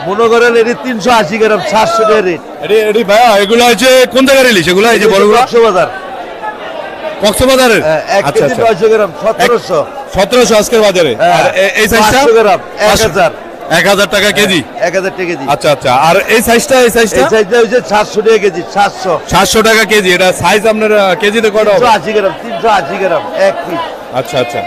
মনে করেন এটি 380 গ্রাম 700 টাকা রেট। এটি ভাইয়া এগুলো হচ্ছে কোন জায়গার ইলিশ? এগুলো এই যে বড়গুলো কক্সবাজার। কক্সবাজারের? 1 কেজি 900 গ্রাম 1700। 1700 আজকের বাজারে। আর এই সাইজটা 500 গ্রাম 1000। 1000 টাকা কেজি। 1000 টাকা কেজি। আচ্ছা আচ্ছা। আর এই সাইজটা? এই সাইজটা হচ্ছে 700 টাকা কেজি। 700 টাকা কেজি। এটা সাইজ আপনার কেজিতে কত হবে? 380 গ্রাম 380 গ্রাম 1 পিস। আচ্ছা আচ্ছা।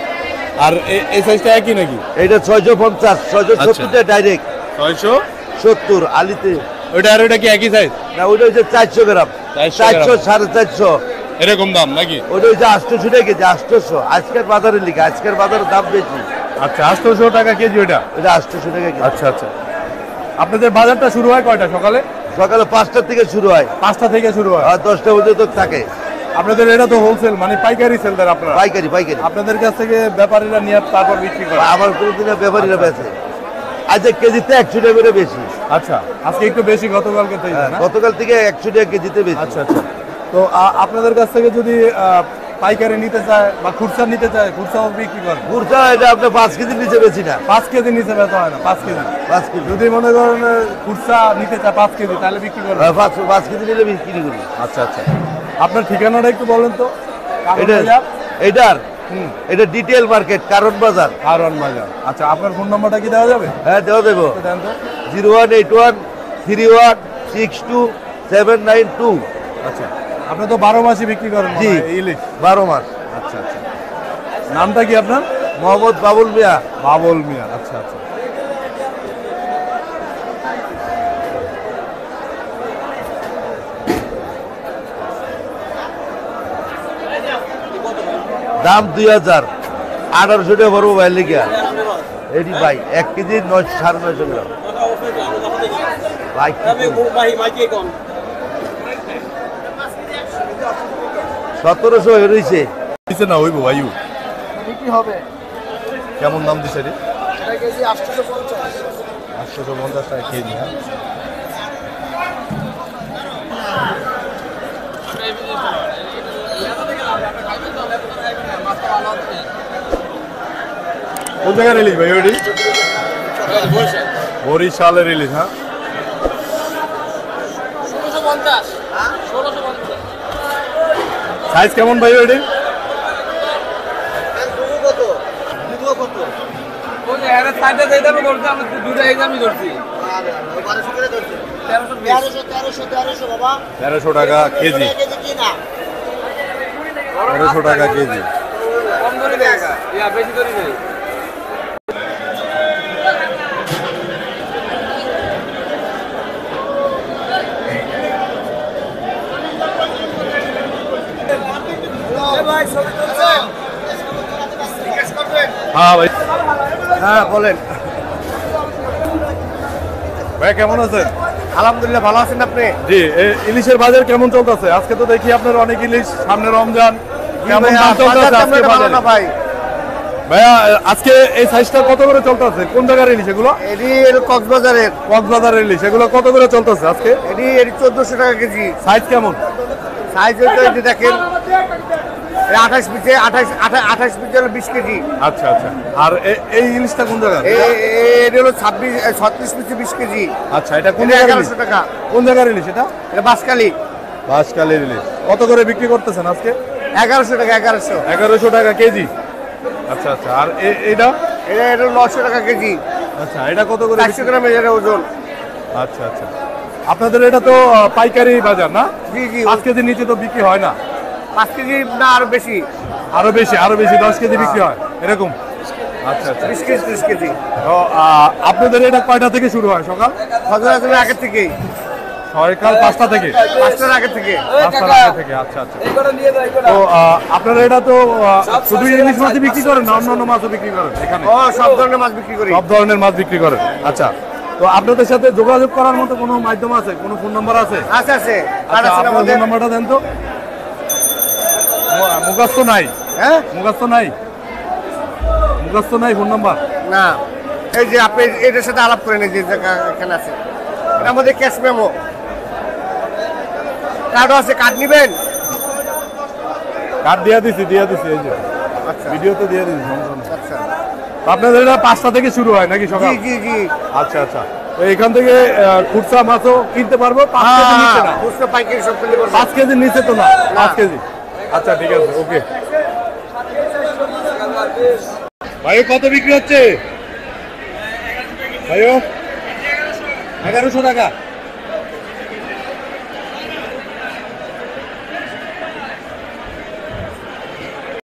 আর এই সাইজটা একই নাকি? এটা 650 670 টাকা ডাইরেক্ট। 670 আলিতে। ওটা আর ওটা কি একই সাইজ? না ওটা হচ্ছে 400 গ্রাম 400 450 এরকম দাম নাকি? ওটা হচ্ছে 800 টাকা কেজি 800। আজকের বাজারে লিখা, আজকের বাজারের দাম বেশি। আচ্ছা 800 টাকা কেজি ওটা? এটা 800 টাকা কেজি। আচ্ছা আচ্ছা। আপনাদের বাজারটা শুরু হয় কয়টা? সকালে 5টা থেকে শুরু হয়। 5টা থেকে শুরু হয় আর 10টা পর্যন্ত থাকে। আপনাদের এটা তো হোলসেল মানে পাইকারি সেলদার আপনারা? পাইকারি। আপনাদের কাছ থেকে ব্যাপারীরা নিয়ে তারপর বিক্রি করে? আমার কোনদিন ব্যাপারীরা বেচে। আজ কেজিতে 100 টাকা করে বেশি। আচ্ছা আজকে একটু বেশি, গতকালকে থেকে না? গতকাল থেকে 100 টাকা কেজিতে বেশি। আচ্ছা আচ্ছা। তো আপনাদের কাছ থেকে যদি পাইকারি নিতে চায় বা খুচরা নিতে চায়, খুচরাও বিক্রি করেন? খুচরা এটা আপনি 5 কেজির নিচে বেশি না। 5 কেজি নিচে বেচা হয় না? 5 কেজি। যদি মনে করেন খুচরা নিতে চায় 5 কেজি তাহলে বিক্রি করেন? 5 কেজি নিলে বিক্রি করি। আচ্ছা আচ্ছা। আপনার ঠিকানাটা একটু বলেন তো। এটা ডিটেল মার্কেট কারণ বাজার। আচ্ছা আপনার ফোন নাম্বারটা কি দেওয়া যাবে? হ্যাঁ দেওয়া দেবো। দেন তো। 01813162792। আচ্ছা আপনি তো 12 মাসই বিক্রি করেন? জি ইলিশ 12 মাস। আচ্ছা আচ্ছা। নামটা কি আপনার? মোহাম্মদ বাবুল মিয়া। বাবুল মিয়া। আচ্ছা আচ্ছা। দাম 2000 1800 টাকা ভরবো ভাই লিখা। এটি ভাই 1 কেজি 900 গ্রাম ভাই। 1700 হয়েছে না হইব ভাইউ বিক্রি হবে। কেমন দাম দিছে রে? কেজি 850 850 টাকা কেজি। কোন জায়গায় রিলিজ ভাই ওটি? বরিশালের রিলিজ। হ্যাঁ 1650। সাইজ কেমন ভাই ওটি? তেরোশো টাকা কেজি। 1300 টাকা কেজি। হ্যাঁ ভাই। হ্যাঁ বলেন ভাই কেমন আছেন? আলহামদুলিল্লাহ ভালো আছেন আপনি? জি। ইলিশের বাজার কেমন চলতেছে? আজকে তো দেখি আপনার অনেক ইলিশ, সামনে রমজান। কেমন দাম চলতেছে আজকে বাজারে? ভাই ভাইয়া আজকে এই সাইজটা কত করে চলতেছে? কোন জায়গার ইলিশ এগুলো? এটি কক্সবাজারের। কক্সবাজারের ইলিশ এগুলো কত করে চলতেছে আজকে? এটি 1400 টাকা কেজি। সাইজ কেমন? সাইজ এটি দেখেন 28 পিসে 28 পিসে 20 কেজি। আচ্ছা আচ্ছা। আর এই ইলিশটা কোন জায়গার? এটি হলো 36 পিসে 20 কেজি। আচ্ছা এটা কোন জায়গার? 1100 টাকা। কোন জায়গার ইলিশ এটা? এটা বাঁশখালী। বাঁশখালীর ইলিশ কত করে বিক্রি করতেছেন আজকে? 1100 টাকা। 1100 টাকা কেজি। আচ্ছা আচ্ছা। আর এটা? এটা 900 টাকা কেজি। আচ্ছা এটা কত করে? 400 গ্রামের এটা ওজন। আচ্ছা আচ্ছা। আপনাদের এটা তো পাইকারি বাজার না? জি জি। 5 কেজি নিচে তো বিক্রি হয় না? 5 কেজি না আরো বেশি। আরো বেশি 10 কেজি বিক্রি হয় এরকম? আচ্ছা আচ্ছা। 20 কেজি 30 কেজি। তো আপনাদের এটা কয়টা থেকে শুরু হয়? সকাল ফজর আজানের আগে থেকেই। সকাল 5টা থেকে? 5টার আগে থেকে। 5টার আগে থেকে। আচ্ছা আচ্ছা। তো আপনারা এটা তো শুধু ইলিশ মাছই বিক্রি করেন না অন্যান্য মাছও বিক্রি করেন এখানে? সব ধরনের মাছ বিক্রি করি। সব ধরনের মাছ বিক্রি করেন। আচ্ছা। তো আপনাদের সাথে যোগাযোগ করার মতো কোনো মাধ্যম আছে? কোনো ফোন নাম্বার আছে? আছে। আচ্ছা আপনার ফোন নাম্বারটা দেন তো। মুখস্থ নাই? হ্যাঁ মুখস্থ নাই ফোন নাম্বার? না এই যে আপনি এটার সাথে আলাপ করেন যে এখানে আছে। এটা আমাদের ক্যাশ মেমো কার্ডও আছে। কার্ড নেবেন? কার্ড দিয়ে দিছি এই যে আচ্ছা ভিডিওতে দিয়ে দিছি সমস্যা নেই। আচ্ছা তো আপনাদের এটা 5টা থেকে শুরু হয় নাকি সকাল? জি জি জি আচ্ছা আচ্ছা, তো এখান থেকে খুচরা মাছও কিনতে পারবো 5 কেজি নিচে না? খুচরা পাইকারি সব কিনতে পারবেন 5 কেজির নিচে তো না, 5 কেজি। আচ্ছা ঠিক আছে, ওকে। ভাইও কত বিক্রি হচ্ছে? ভাইও 1100 টাকা।